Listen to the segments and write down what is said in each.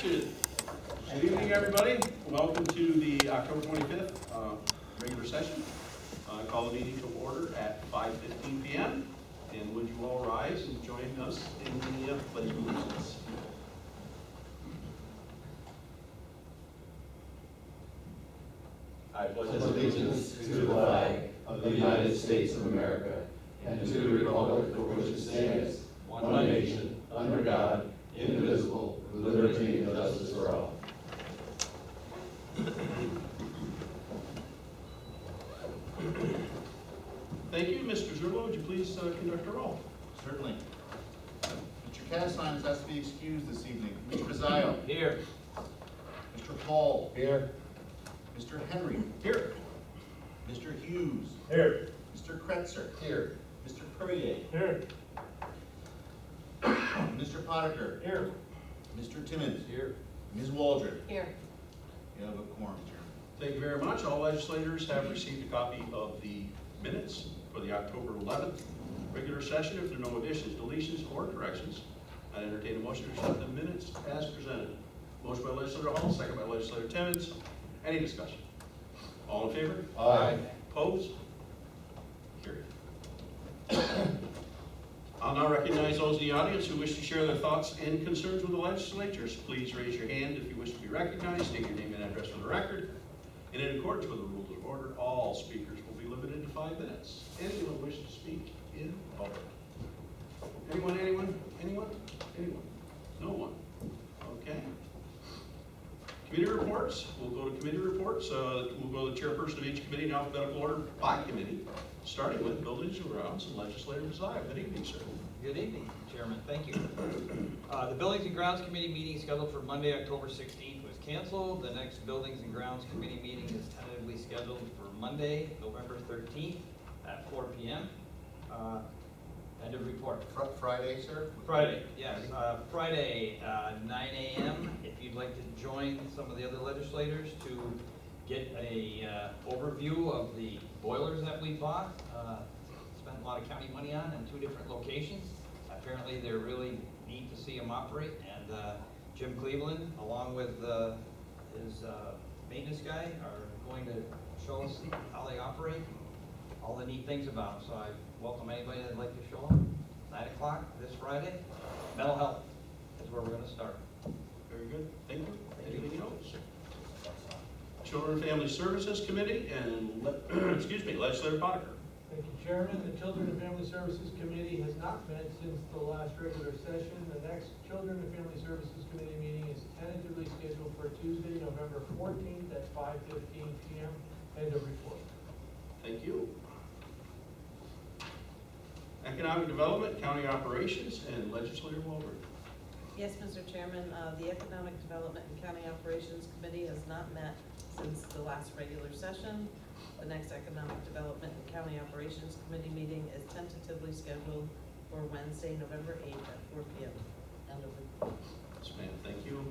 action. Good evening, everybody. Welcome to the October 25th regular session. I call the meeting to order at 5:15 p.m. And would you all rise and join us in the Pledge of Allegiance? I pledge allegiance to the flag of the United States of America and to the republic for which it stands, one nation, under God, indivisible, with liberty and justice for all. Thank you. Mr. Zerlo, would you please conduct a roll? Certainly. Mr. Castine is asked to be excused this evening. Mr. Mazzaio. Here. Mr. Hall. Here. Mr. Henry. Here. Mr. Hughes. Here. Mr. Kretzer. Here. Mr. Perrier. Here. Mr. Potiker. Here. Mr. Timmons. Here. Ms. Waldron. Here. You have a quorum, Chairman. Thank you very much. All legislators have received a copy of the minutes for the October 11th regular session. If there are no additions, deletions, or corrections, I entertain a motion to accept the minutes as presented. Motion by Legislator Hall, second by Legislator Timmons. Any discussion? All in favor? Aye. Opposed? Carried. I'll now recognize those in the audience who wish to share their thoughts and concerns with the legislatures. Please raise your hand if you wish to be recognized. State your name and address for the record. And in accordance with the rules of order, all speakers will be limited to 5 minutes. Anyone wish to speak in public? Anyone, anyone, anyone, anyone? No one? Okay. Committee reports. We'll go to committee reports. We'll go to the chairperson of each committee in alphabetical order by committee, starting with Buildings and Grounds and Legislator Mazzaio. Good evening, sir. Good evening, Chairman. Thank you. The Buildings and Grounds Committee meeting scheduled for Monday, October 16th was canceled. The next Buildings and Grounds Committee meeting is tentatively scheduled for Monday, November 13th at 4 p.m. End of report. Friday, sir? Friday, yes. Friday, 9 a.m. If you'd like to join some of the other legislators to get a overview of the boilers that we bought. Spent a lot of county money on in 2 different locations. Apparently they're really neat to see them operate, and Jim Cleveland, along with his maintenance guy, are going to show us how they operate, all the neat things about them. So I welcome anybody that'd like to show up. 9 o'clock this Friday. Mental health is where we're going to start. Very good. Thank you. Anything else? Children and Family Services Committee and Legislator Potiker. Thank you, Chairman. The Children and Family Services Committee has not met since the last regular session. The next Children and Family Services Committee meeting is tentatively scheduled for Tuesday, November 14th at 5:15 p.m. End of report. Thank you. Economic Development, County Operations, and Legislator Waldron. Yes, Mr. Chairman, the Economic Development and County Operations Committee has not met since the last regular session. The next Economic Development and County Operations Committee meeting is tentatively scheduled for Wednesday, November 8th at 4 p.m. End of report. Yes, ma'am. Thank you.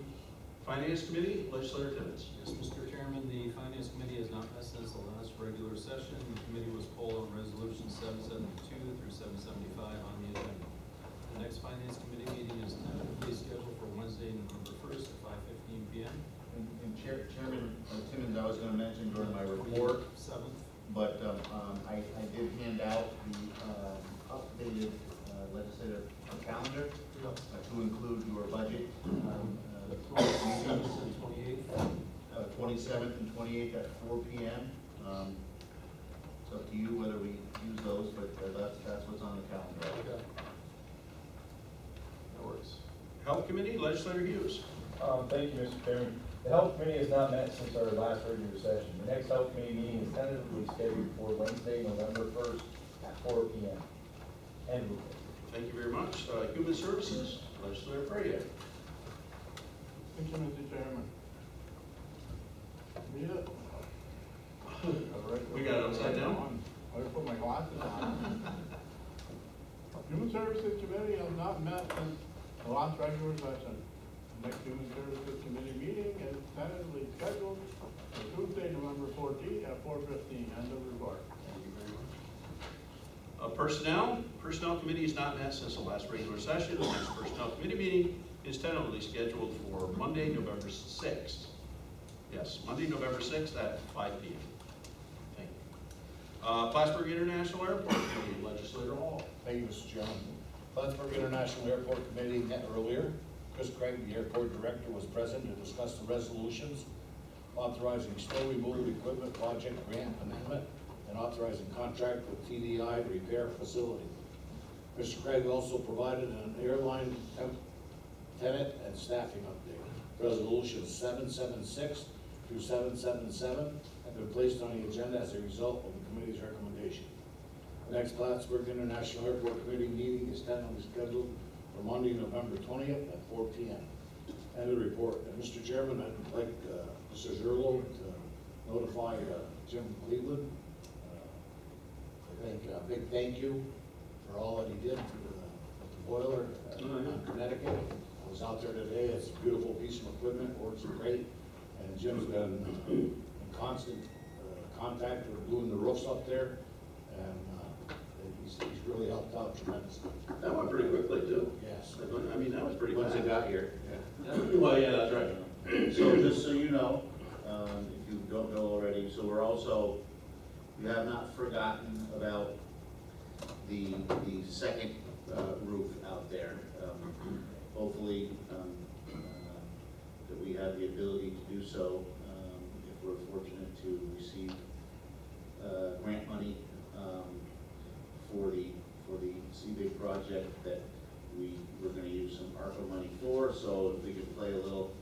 Finance Committee, Legislator Timmons. Yes, Mr. Chairman, the Finance Committee has not met since the last regular session. The committee was polled on Resolution 772 through 775 on the agenda. The next Finance Committee meeting is tentatively scheduled for Wednesday, November 1st at 5:15 p.m. And Chairman Timmons, I was going to mention during my report, 7th. but I did hand out the updated legislative calendar to include your budget. 27th and 28th. 27th and 28th at 4 p.m. It's up to you whether we use those, but that's what's on the calendar. Okay. That works. Health Committee, Legislator Hughes. Thank you, Mr. Chairman. The Health Committee has not met since our last regular session. The next Health Committee meeting is tentatively scheduled for Wednesday, November 1st at 4 p.m. End of report. Thank you very much. Human Services, Legislator Perrier. Thank you, Mr. Chairman. We got it upside down? I put my glasses on. Human Services Committee has not met since the last regular session. The next Human Services Committee meeting is tentatively scheduled for Tuesday, November 14th at 4:15. End of report. Thank you very much. Personnel Committee has not met since the last regular session. The next Personnel Committee meeting is tentatively scheduled for Monday, November 6th. Yes, Monday, November 6th at 5 p.m. Thank you. Plattsburgh International Airport Committee, Legislator Hall. Thank you, Mr. Chairman. Plattsburgh International Airport Committee met earlier. Chris Craig, the airport director, was present to discuss the resolutions authorizing snow removal equipment project grant amendment and authorizing contract with TDI repair facility. Mr. Craig also provided an airline tenant and staffing update. Resolutions 776 through 777 have been placed on the agenda as a result of the committee's recommendation. The next Plattsburgh International Airport Committee meeting is tentatively scheduled for Monday, November 20th at 4 p.m. And the report. And Mr. Chairman, I'd like Mr. Zerlo to notify Jim Cleveland. I think a big thank you for all that he did with the boiler on Connecticut. I was out there today. It's a beautiful piece of equipment, works great. And Jim's been in constant contact with doing the roofs up there. And he's really helped out tremendously. That went pretty quickly too. Yes. I mean, that was pretty Once fast. it got here. Yeah. Well, yeah, that's right. So just so you know, if you don't know already, so we're also, we have not forgotten about the second roof out there. Hopefully, that we have the ability to do so, if we're fortunate to receive grant money for the CBIG project that we're gonna use some ARPA money for. So if we can play a little,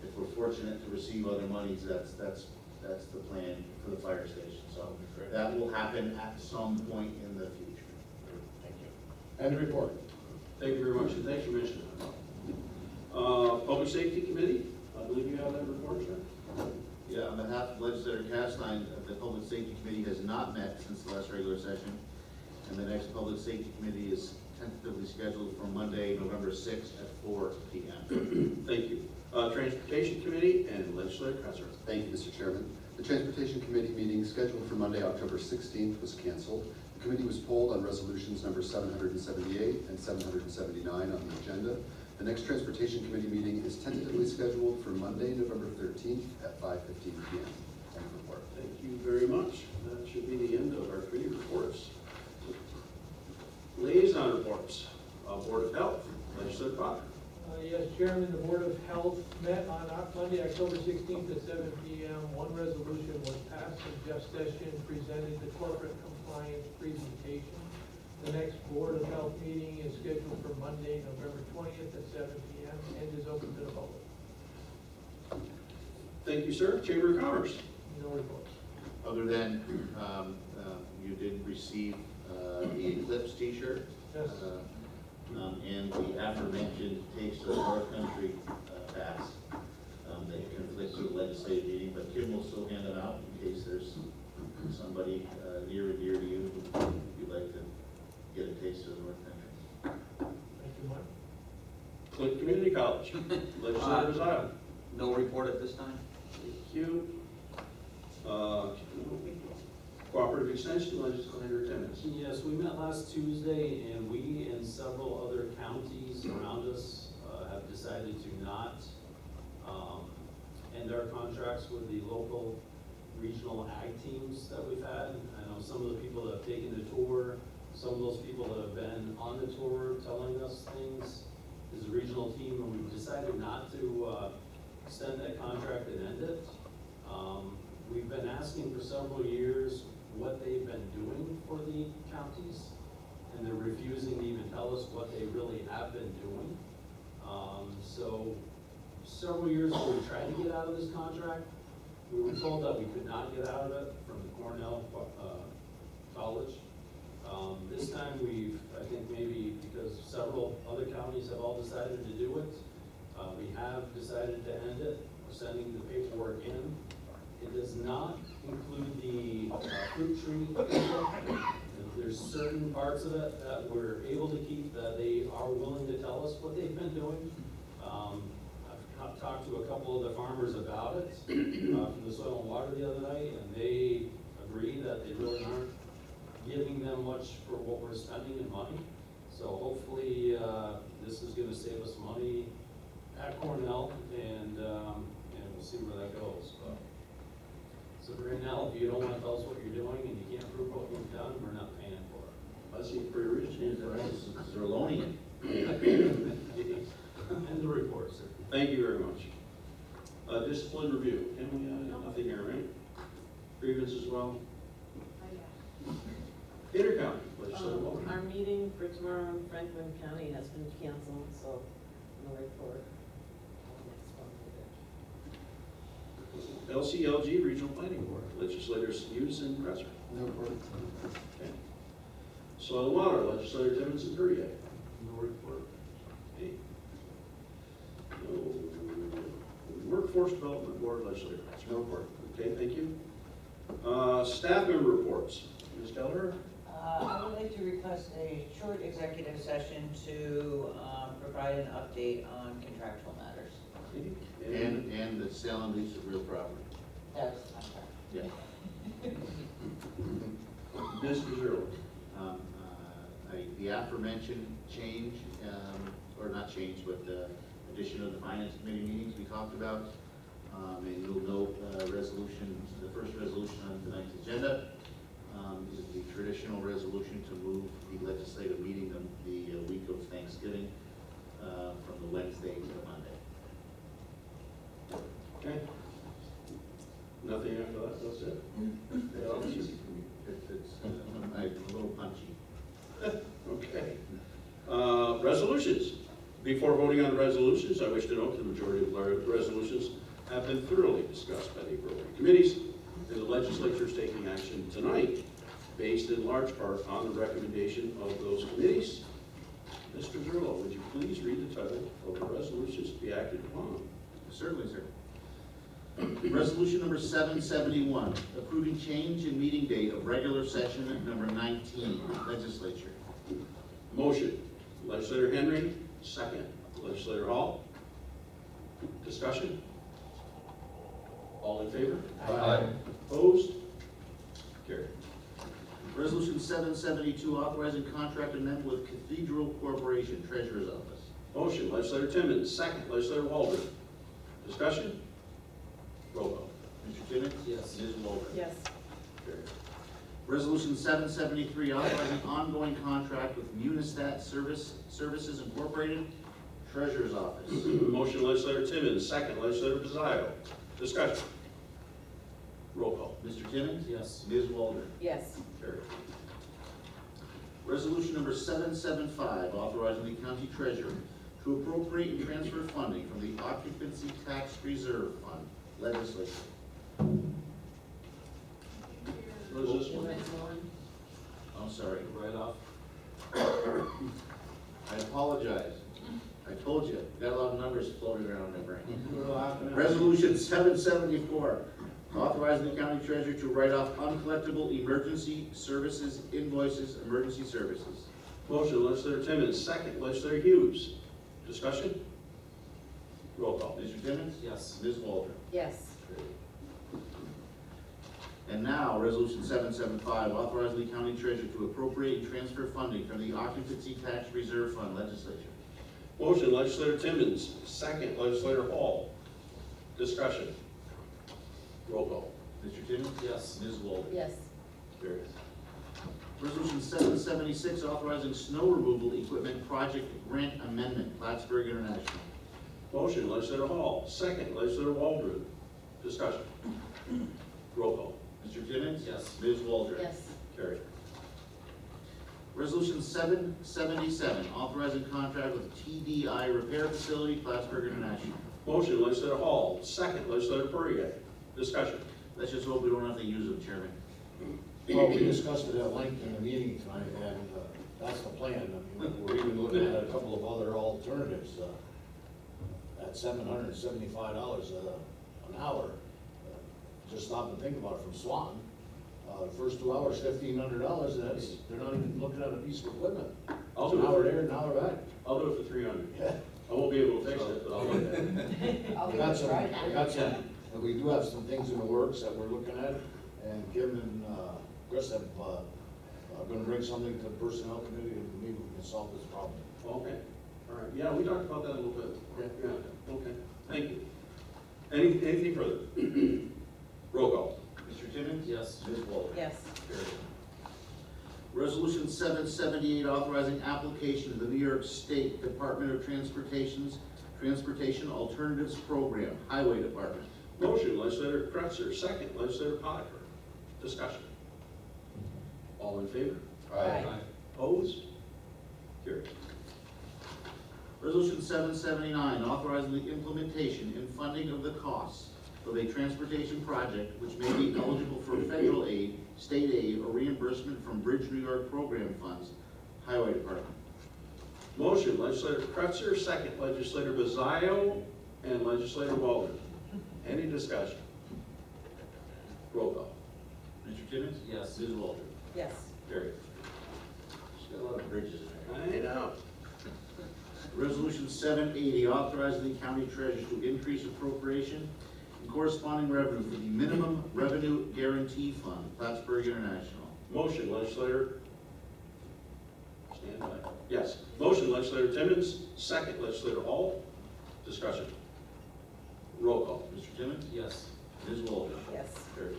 if we're fortunate to receive other monies, that's the plan for the fire station. So that will happen at some point in the future. Thank you. And the report. Thank you very much, and thanks for mentioning that. Public Safety Committee, I believe you have that report, sir? Yeah, on behalf of Legislator Castine, the Public Safety Committee has not met since the last regular session. And the next Public Safety Committee is tentatively scheduled for Monday, November 6th at 4 p.m. Thank you. Transportation Committee and Legislator Kratzer. Thank you, Mr. Chairman. The Transportation Committee meeting scheduled for Monday, October 16th was canceled. The committee was polled on resolutions number 778 and 779 on the agenda. The next Transportation Committee meeting is tentatively scheduled for Monday, November 13th at 5:15 p.m. End of report. Thank you very much. That should be the end of our committee reports. Liaison reports. Board of Health, Legislator Potter. Yes, Chairman, the Board of Health met on Monday, October 16th at 7 p.m. One resolution was passed, and Jeff Sessions presented the corporate compliance presentation. The next Board of Health meeting is scheduled for Monday, November 20th at 7 p.m. and is open to the public. Thank you, sir. Chamber of Commerce. No reports. Other than you did receive the Eclipse t-shirt. Yes. And the aforementioned Taste of North Country pass that conflicts with the legislative meeting, but Kim will still hand it out in case there's somebody near and dear to you who you'd like to get a taste of the North Country. Thank you, Mark. Clinton Community College. Legislator Rosado. No report at this time? Thank you. Cooperative Extension, Legislator Timmons. Yes, we met last Tuesday, and we and several other counties around us have decided to not end our contracts with the local regional ag teams that we've had. I know some of the people that have taken the tour, some of those people that have been on the tour telling us things is a regional team, and we've decided not to extend that contract and end it. We've been asking for several years what they've been doing for the counties, and they're refusing to even tell us what they really have been doing. So several years ago, we tried to get out of this contract. We were told that we could not get out of it from Cornell College. This time I think maybe because several other counties have all decided to do it, we have decided to end it. We're sending the paperwork in. It does not include the fruit tree people. There's certain parts of it that we're able to keep, that they are willing to tell us what they've been doing. I've talked to a couple of the farmers about it from the Soil and Water the other night, and they agree that they really aren't giving them much for what we're spending in money. So hopefully this is going to save us money at Cornell, and we'll see where that goes. So right now, if you don't want to tell us what you're doing and you can't prove what you've done, we're not paying for it. I see pretty rich, Zerlonian. And the report, sir. Thank you very much. Discipline review, Emily, nothing here, right? Grievance as well? Intercounty, legislative voting. Our meeting for tomorrow in Franklin County has been canceled, so no report. Next one. LCLG Regional Planning Board, legislators Hughes and Presser. No report. Okay. Soil and Water, legislator Timmons and Perrier. No report. Okay. No. Workforce Development Board, legislator Presser. No report. Okay, thank you. Staff member reports. Ms. Keller? I would like to request a short executive session to provide an update on contractual matters. And the sale and lease of real property. That's my part. Yeah. Mr. Zerlo? The aforementioned change, or not change, but addition of the finance committee meetings we talked about. And you'll note resolution, the first resolution on tonight's agenda is the traditional resolution to move the legislative meeting the week of Thanksgiving from the Wednesday to the Monday. Okay. Nothing after that, that's it? It's easy for me. It's a little punchy. Okay. Resolutions. Before voting on resolutions, I wish to note the majority of our resolutions have been thoroughly discussed by the appropriate committees, and the legislature is taking action tonight based in large part on the recommendation of those committees. Mr. Zerlo, would you please read the title of the resolutions to be acted upon? Certainly, sir. Resolution number 771, approving change in meeting date of regular session number 19, legislature. Motion, legislator Henry, second. Legislator Hall. Discussion? All in favor? Aye. Opposed? Carried. Resolution 772, authorizing contract amendment with Cathedral Corporation, Treasurer's Office. Motion, legislator Timmons, second. Legislator Waldron. Discussion? Roll call. Mr. Timmons? Yes. Ms. Walter? Yes. Carried. Resolution 773, authorizing ongoing contract with Munistat Services Incorporated, Treasurer's Office. Motion, legislator Timmons, second. Legislator Pizzaio. Discussion? Roll call. Mr. Timmons? Yes. Ms. Walter? Yes. Carried. Resolution number 775, authorizing the county treasurer to appropriate and transfer funding from the Occupancy Tax Reserve Fund, legislature. What is this one? I'm sorry, Right off. I apologize. I told you, got a lot of numbers floating around in my brain. Resolution 774, authorizing the county treasurer to write off uncollectible emergency services invoices, emergency services. Motion, legislator Timmons, second. Legislator Hughes. Discussion? Roll call. Mr. Timmons? Yes. Ms. Walter? Yes. And now, resolution 775, authorizing the county treasurer to appropriate and transfer funding from the Occupancy Tax Reserve Fund, legislature. Motion, legislator Timmons, second. Legislator Hall. Discussion? Roll call. Mr. Timmons? Yes. Ms. Walter? Yes. Carried. Resolution 776, authorizing snow removal equipment project grant amendment, Plattsburgh International. Motion, legislator Hall, second. Legislator Waldron. Discussion? Roll call. Mr. Timmons? Yes. Ms. Walter? Yes. Carried. Resolution 777, authorizing contract with TDI Repair Facility, Plattsburgh International. Motion, legislator Hall, second. Legislator Perrier. Discussion? Let's just hope we don't have to use them, Chairman. Well, we discussed it at length in the meeting tonight, and that's the plan. I mean, we're even looking at a couple of other alternatives at $775 an hour. Just stop and think about it from Swan. First 2 hours, $1,500, they're not even looking at a piece of equipment. I'll It's do an hour it. there, an hour back. I'll do it for 300. Yeah. I won't be able to fix it, but I'll do it. We got some, and we do have some things in the works that we're looking at, and Kim and Chris have, gonna bring something to the personnel committee, and maybe we can solve this problem. Okay, All right, yeah, we talked about that a little bit. Yeah, okay, thank you. Anything further? Roll call. Mr. Timmons? Yes. Ms. Walter? Yes. Carried. Resolution 778, authorizing application to the New York State Department of Transportation Alternatives Program, Highway Department. Motion, legislator Kretzer, second, legislator Potiphar. Discussion. All in favor? Aye. Opposed? Carried. Resolution 779, authorizing the implementation and funding of the costs of a transportation project which may be eligible for federal aid, state aid, or reimbursement from Bridge New York program funds, Highway Department. Motion, legislator Kretzer, second, legislator Bazzaio, and legislator Waldron. Any discussion? Roll call. Mr. Timmons? Yes. Ms. Walter? Yes. Carried. There's got a lot of bridges in there. I know. Resolution 780, authorizing the county treasurer to increase appropriation and corresponding revenue for the minimum revenue guarantee fund, Plattsburgh International. Motion, legislator. Stand by. Yes. Motion, legislator Timmons, second, legislator Hall. Discussion. Roll call. Mr. Timmons? Yes. Ms. Walter? Yes. Carried.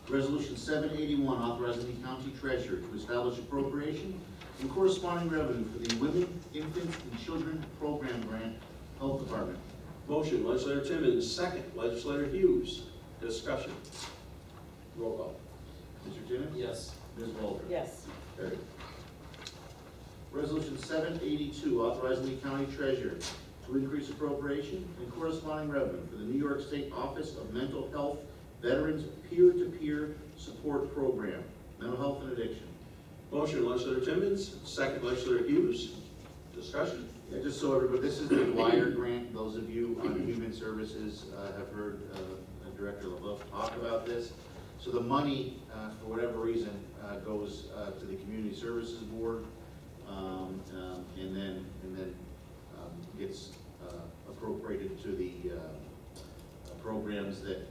Resolution 781, authorizing the county treasurer to establish appropriation and corresponding revenue for the Women, Infants, and Children Program Grant, Health Department. Motion, legislator Timmons, second, legislator Hughes. Discussion. Roll call. Mr. Timmons? Yes. Ms. Walter? Yes. Carried. Resolution 782, authorizing the county treasurer to increase appropriation and corresponding revenue for the New York State Office of Mental Health Veterans Peer-to-Peer Support Program, Mental Health and Addiction. Motion, legislator Timmons, second, legislator Hughes. Discussion. Yeah, just so everybody, this is the Dwyer grant. Those of you on Human Services have heard Director LaBeouf talk about this. So the money, for whatever reason, goes to the Community Services Board, and then gets appropriated to the programs that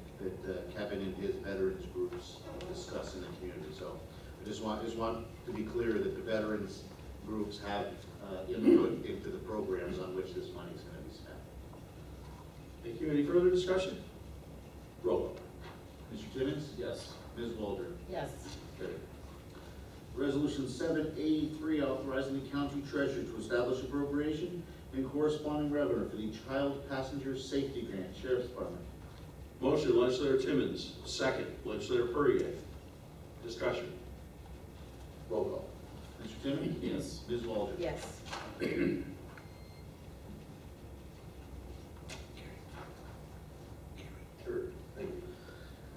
Kevin and his veterans groups discuss in the community. So I just want to be clear that the veterans groups have input into the programs on which this money is going to be spent. Thank you. Any further discussion? Roll call. Mr. Timmons? Yes. Ms. Walter? Yes. Carried. Resolution 783, authorizing the county treasurer to establish appropriation and corresponding revenue for the Child Passenger Safety Grant, Sheriff's Department. Motion, legislator Timmons, second, legislator Perrier. Discussion. Roll call. Mr. Timmons? Yes. Ms. Walter? Yes. Carried. Thank you.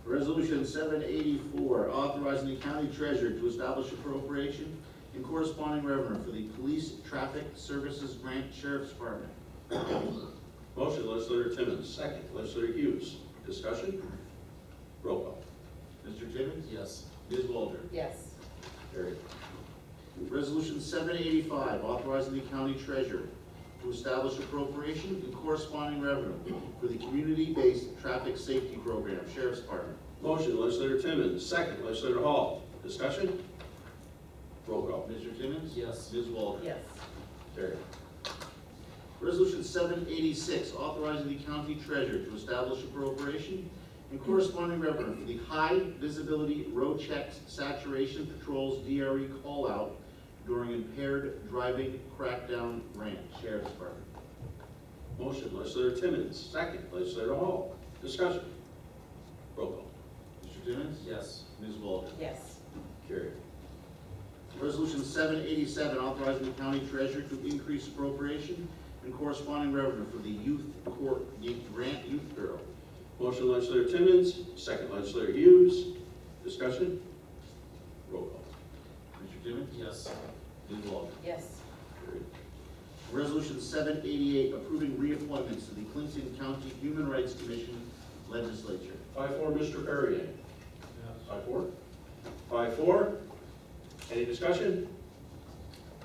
Resolution 784, authorizing the county treasurer to establish appropriation and corresponding revenue for the Police Traffic Services Grant, Sheriff's Department. Motion, legislator Timmons, second, legislator Hughes. Discussion. Roll call. Mr. Timmons? Yes. Ms. Walter? Yes. Carried. Resolution 785, authorizing the county treasurer to establish appropriation and corresponding revenue for the community-based traffic safety program, Sheriff's Department. Motion, legislator Timmons, second, legislator Hall. Discussion. Roll call. Mr. Timmons? Yes. Ms. Walter? Yes. Carried. Resolution 786, authorizing the county treasurer to establish appropriation and corresponding revenue for the high visibility road checks saturation patrols DRE call out during impaired driving crackdown grant, Sheriff's Department. Motion, legislator Timmons, second, legislator Hall. Discussion. Roll call. Mr. Timmons? Yes. Ms. Walter? Yes. Carried. Resolution 787, authorizing the county treasurer to increase appropriation and corresponding revenue for the Youth Court Grant Youth Bureau. Motion, legislator Timmons, second, legislator Hughes. Discussion. Roll call. Mr. Timmons? Yes. Ms. Walter? Yes. Carried. Resolution 788, approving reappointments to the Clinton County Human Rights Commission Legislature. 5-4, Mr. Perrier. Yes. 5-4. 5-4. Any discussion?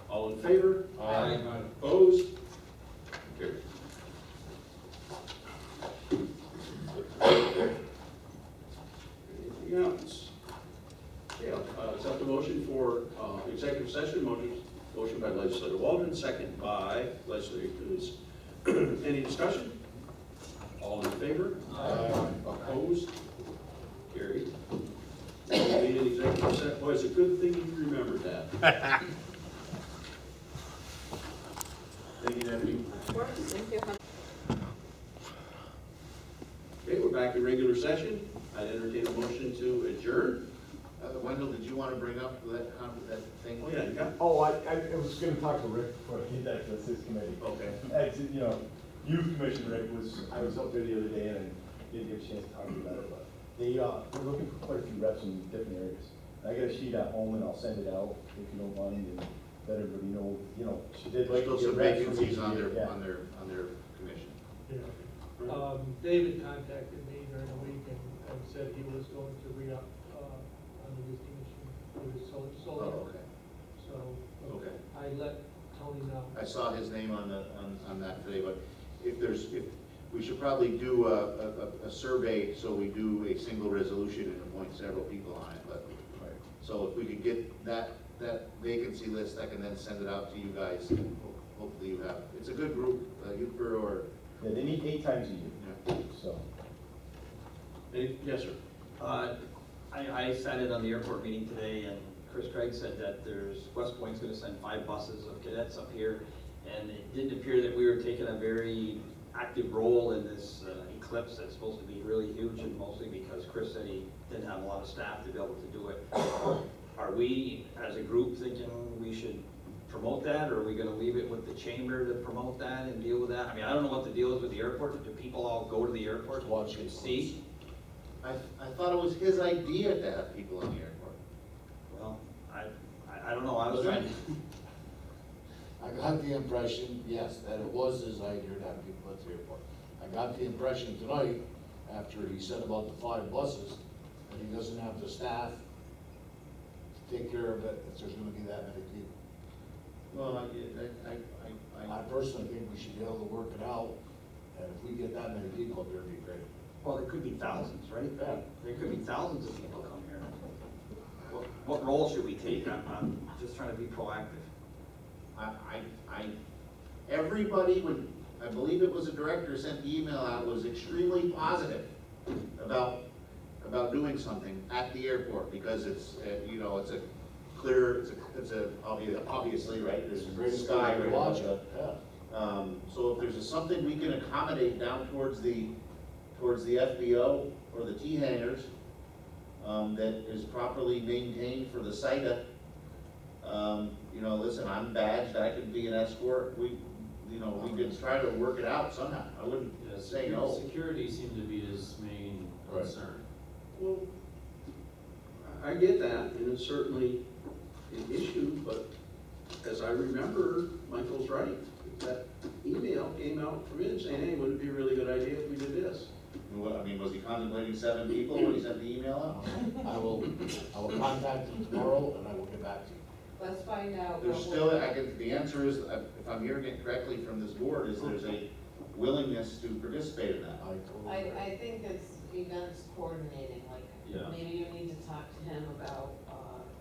All in favor? Aye. Opposed? Carried. Anything else? Yeah, accept the motion for executive session. Motion by legislator Waldron, second by favor? Aye. Opposed? Carried. We'll be in executive session. Boy, it's a good thing you remembered that. Thank you, Deputy. Of course, thank you. Okay, we're back in regular session. I'd entertain a motion to adjourn. Wendell, did you want to bring up that thing? Oh, yeah, you got, Oh, I was gonna talk to Rick before I get that, that's his committee. Okay. As, you know, youth commission, Rick, I was up there the other day and didn't get a chance to talk to you about it, but they're looking for quite a few reps in different areas. I got a sheet at home and I'll send it out if you don't mind and let everybody know, you know, she did like. There's still some get reps from vacancies each on year, their, yeah. on their commission. Yeah. David contacted me during the week and said he was going to re-up, on the youth commission. He was solar. Oh, okay. So. Okay. I let Tony know. I saw his name on that today, but if we should probably do a survey, so we do a single resolution and appoint several people on it, but. Right. So if we could get that vacancy list, I can then send it out to you guys, and hopefully you have, it's a good group, youth bureau or, Yeah, they meet 8 times a year, yeah. so. yes, sir. I sat in on the airport meeting today, and Chris Craig said that West Point's gonna send 5 buses of cadets up here, and it didn't appear that we were taking a very active role in this eclipse that's supposed to be really huge, and mostly because Chris said he didn't have a lot of staff to be able to do it. Are we, as a group, thinking we should promote that, or are we gonna leave it with the chamber to promote that and deal with that? I mean, I don't know what the deal is with the airport. Do people all go to the airport to watch and see? I thought it was his idea to have people in the airport. Well, I don't know, I was trying to. I got the impression, yes, that it was his idea to have people at the airport. I got the impression tonight, after he said about the 5 buses, that he doesn't have the staff to take care of it if there's gonna be that many people. Well, I personally think we should be able to work it out, and if we get that many people up there, it'd be great. Well, there could be thousands, right? Yeah. There could be thousands of people come here. What role should we take? I'm just trying to be proactive. Everybody would, I believe it was a director sent the email out, was extremely positive about doing something at the airport, because it's, you know, it's a clear, obviously, right, there's a sky right Watch above it, the- yeah. So if there's something we can accommodate down towards the FBO or the T hangars, that is properly maintained for the SITA, you know, listen, I'm badged, I could be an escort, we could try to work it out somehow, I wouldn't say no. Security seemed to be his main Right. concern. Well, I get that, and it's certainly an issue, but as I remember, Michael's right. That email came out from him saying, hey, wouldn't it be a really good idea if we did this? What, I mean, was he contemplating 7 people when he sent the email out? I will contact him tomorrow, and I will get back to you. Let's find out. There's still, the answer is, if I'm hearing it correctly from this board, is there's a willingness to participate in that. I totally agree. I think it's events coordinating, like, Yeah. maybe you need to talk to him about,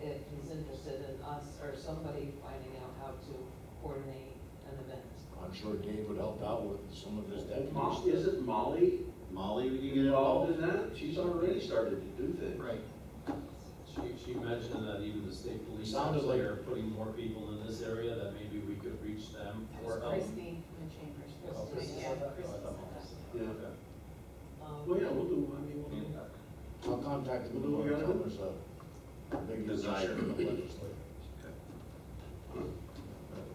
if he's interested in us or somebody finding out how to coordinate an event. I'm sure Dave would help out with some of his Isn't deputies. Molly we can get involved in that? She's already started to do things. Right. She mentioned that even the state police Sounded actually like- are putting more people in this area, that maybe we could reach them for help. Christine from the Chambers. Christine, Yeah, yeah. Christine said Yeah. that. Well, yeah, we'll do, I mean, we'll do. I'll contact him What do we tomorrow, gotta tell do? there's a big Desire. desire from the legislature.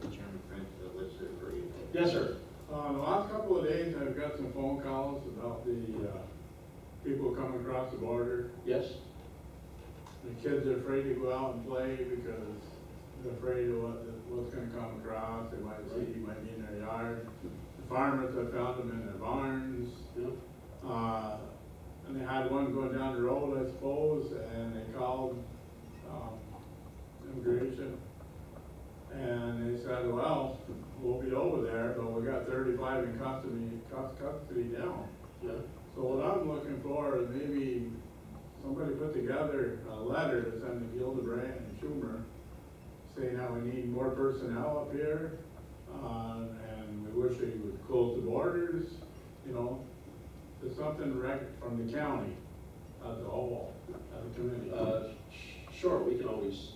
Chairman Frank, legislator for you. Yes, sir. The last couple of days, I've got some phone calls about the, people coming across the border. Yes? The kids are afraid to go out and play because they're afraid of what's gonna come across, they might see, might be in their yard. The farmers have found them in their barns. Yeah. And they had one going down the road, I suppose, and they called, immigration. And they said, well, we'll be over there, but we got 35 in custody now. Yeah. So what I'm looking for is maybe somebody put together a letter to send to Gildebrand and Schumer, saying how we need more personnel up here, and we wish they would close the borders, you know. There's something from the county as a whole, as a committee. Sure, we can always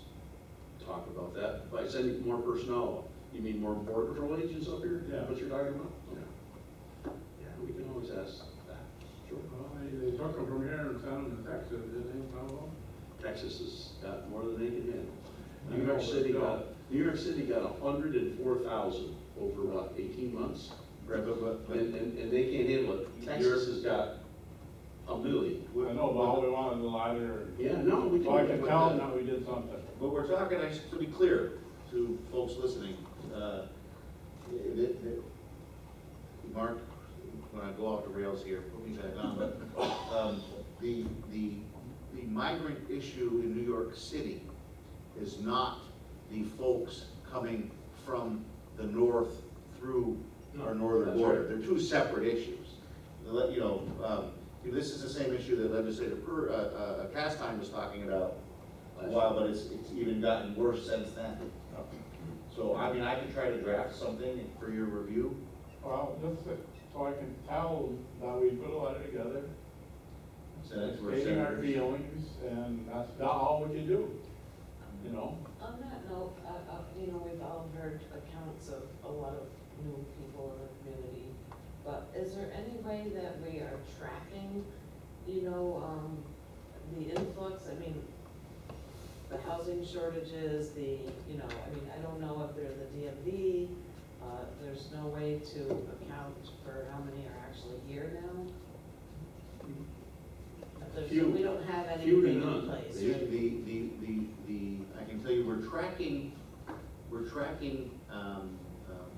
talk about that by sending more personnel. You mean more border patrol agents up here? Yeah. What you're talking about? Yeah. Yeah, we can always ask that. Sure. Well, they took them from here and sent them to Texas, did they, Pablo? Texas has got more than they can handle. I New know, York but City still. got 104,000 over what, 18 months? Right, but And they can't handle it. Texas has got 1 million. I know, but all we wanted was a ladder. Yeah, no, we can. So I can tell them that we did something. But we're talking, to be clear to folks listening, Mark, when I go off the rails here, put me back on, but, the migrant issue in New York City is not the folks coming from the north through our northern That's border. right. They're two separate issues. This is the same issue that Legislator Castine was talking about a while, but it's even gotten worse since then. So, I mean, I can try to draft something for your review. Well, just so I can tell that we put a letter together, Send it to our stating our senators. feelings, and that's not all we can do, you know? On that note, you know, we've all heard accounts of a lot of new people in the community, but is there any way that we are tracking, you know, the influx? I mean, the housing shortages, you know, I mean, I don't know if they're the DMV, there's no way to account for how many are actually here now? We don't have Few to anything none. in place, The, right? I can tell you, we're tracking,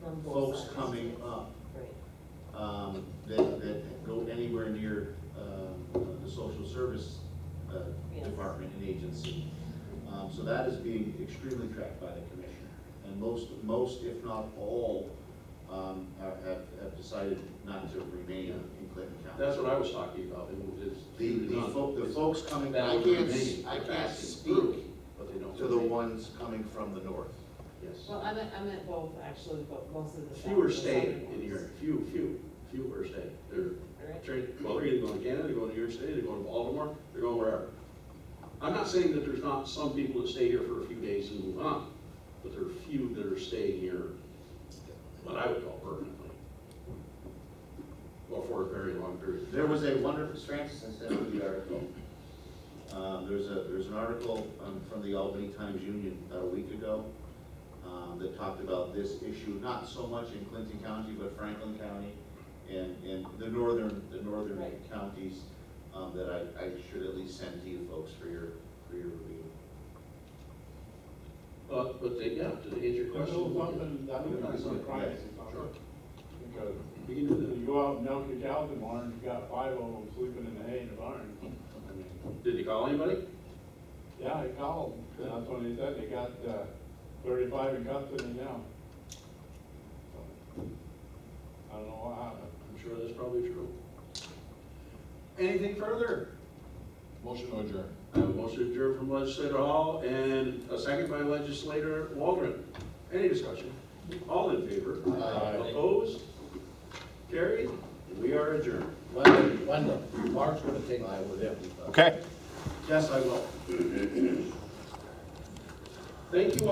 From both folks sides. coming up, Right. that go anywhere near, the social service, Yes. department and agency. So that is being extremely tracked by the commissioner. And most, if not all, have decided not to remain in Clinton County. That's what I was talking about. The folks coming, That I would can't, remain. I They're can't passing speak through, but they don't to the remain. ones coming from the north. Yes. Well, I meant both, actually, but most of the. Few are southern staying ones. in here, few are staying. They're Right. well, they're either going to Canada, they're going to New York City, they're going to Baltimore, they're going wherever. I'm not saying that there's not some people that stay here for a few days and move on, but there are few that are staying here, what I would call permanently. Well, for a very long period of time. There was a wonderful, Francis, I sent you the article. There's an article from the Albany Times Union about a week ago that talked about this issue, not so much in Clinton County, but Franklin County and the northern Right. counties that I should at least send to you folks for your review. But to answer your There's question. something that we can is do that. surprising. Sure. Because We can do you go out and milk your cows in the barn, you got 5 of them sleeping in the hay in the barn. I mean, Did you call anybody? yeah, I called, and that's when they said they got 35 in custody now. So, I don't know what happened. I'm sure that's probably true. Anything further? Motion to adjourn. I have a motion to adjourn from Legislator Hall and a second by Legislator Waldron. Any discussion? All in favor? Aye. Opposed? Carried? We are adjourned. Wendell, Mark's gonna take my with him. Okay. Yes, I will. Thank you all.